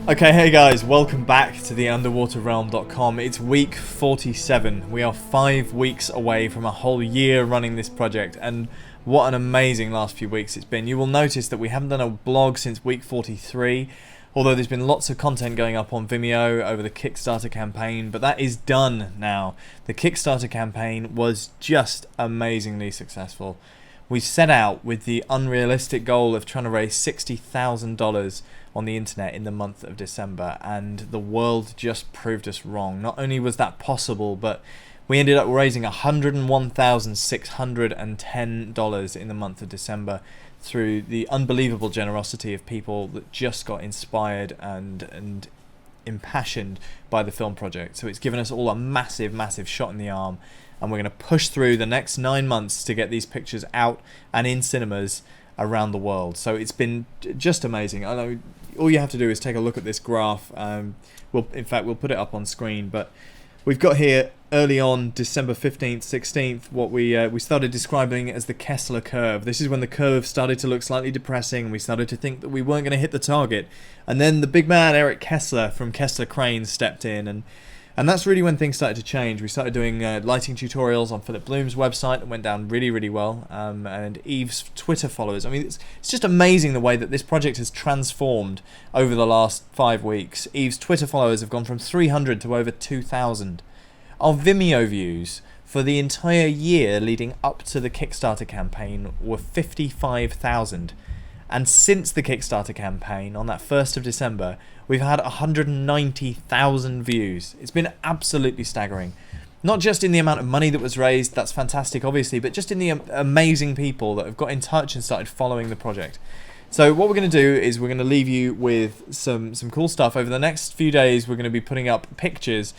Okay, hey guys, welcome back to the underwaterrealm.com. It's week 47. We are 5 weeks away from a whole year running this project, and what an amazing last few weeks it's been. You will notice that we haven't done a blog since week 43, although there's been lots of content going up on Vimeo over the Kickstarter campaign, but that is done now. The Kickstarter campaign was just amazingly successful. We set out with the unrealistic goal of trying to raise $60,000 on the internet in the month of December, and the world just proved us wrong. Not only was that possible, but we ended up raising $101,610 in the month of December through the unbelievable generosity of people that just got inspired and impassioned by the film project. So it's given us all a massive shot in the arm, and we're going to push through the next 9 months to get these pictures out and in cinemas around the world. So it's been just amazing. I know all you have to do is take a look at this graph. We'll put it up on screen, but we've got here early on December 15th, 16th, what we started describing as the Kessler Curve. This is when the curve started to look slightly depressing, and we started to think that we weren't going to hit the target. And then the big man, Eric Kessler from Kessler Cranes, stepped in, and that's really when things started to change. We started doing lighting tutorials on Philip Bloom's website that went down really well, and Eve's Twitter followers. I mean, it's just amazing the way that this project has transformed over the last 5 weeks. Eve's Twitter followers have gone from 300 to over 2,000. Our Vimeo views for the entire year leading up to the Kickstarter campaign were 55,000. And since the Kickstarter campaign, on that 1st of December, we've had 190,000 views. It's been absolutely staggering. Not just in the amount of money that was raised, that's fantastic obviously, but just in the amazing people that have got in touch and started following the project. So what we're going to do is we're going to leave you with some cool stuff. Over the next few days, we're going to be putting up pictures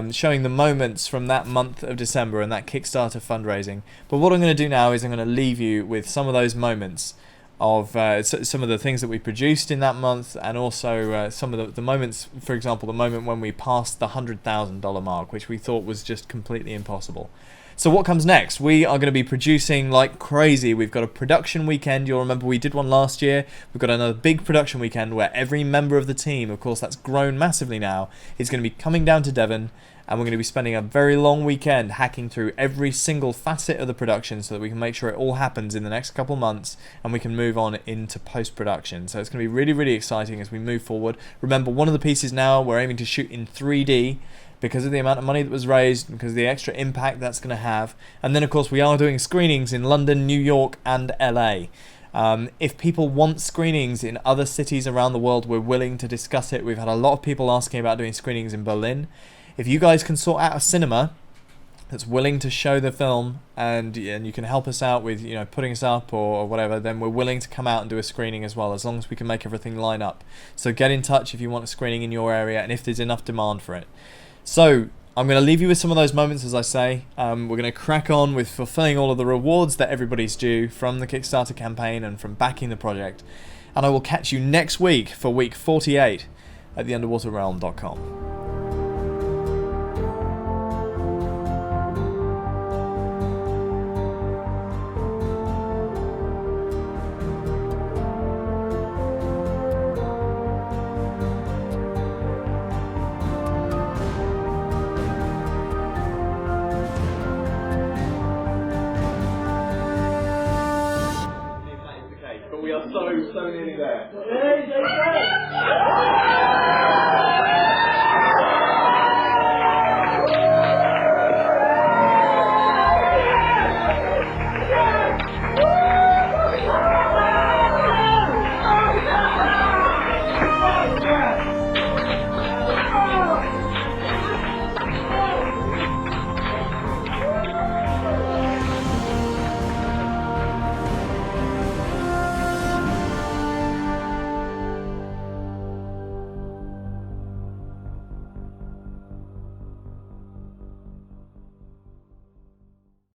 showing the moments from that month of December and that Kickstarter fundraising. But what I'm going to do now is I'm going to leave you with some of those moments of some of the things that we produced in that month, and also some of the moments, for example, the moment when we passed the $100,000 mark, which we thought was just completely impossible. So what comes next? We are going to be producing like crazy. We've got a production weekend. You'll remember we did one last year. We've got another big production weekend where every member of the team, of course that's grown massively now, is going to be coming down to Devon, and we're going to be spending a very long weekend hacking through every single facet of the production so that we can make sure it all happens in the next couple months and we can move on into post-production. So it's going to be really exciting as we move forward. Remember, one of the pieces now we're aiming to shoot in 3D because of the amount of money that was raised, because of the extra impact that's going to have. And then of course we are doing screenings in London, New York and LA. If people want screenings in other cities around the world, we're willing to discuss it. We've had a lot of people asking about doing screenings in Berlin. If you guys can sort out a cinema that's willing to show the film, and you can help us out with putting us up or whatever, then we're willing to come out and do a screening as well, as long as we can make everything line up. So get in touch if you want a screening in your area and if there's enough demand for it. So I'm going to leave you with some of those moments, as I say. We're going to crack on with fulfilling all of the rewards that everybody's due from the Kickstarter campaign and from backing the project. And I will catch you next week for week 48 at theunderwaterrealm.com. We are so nearly there.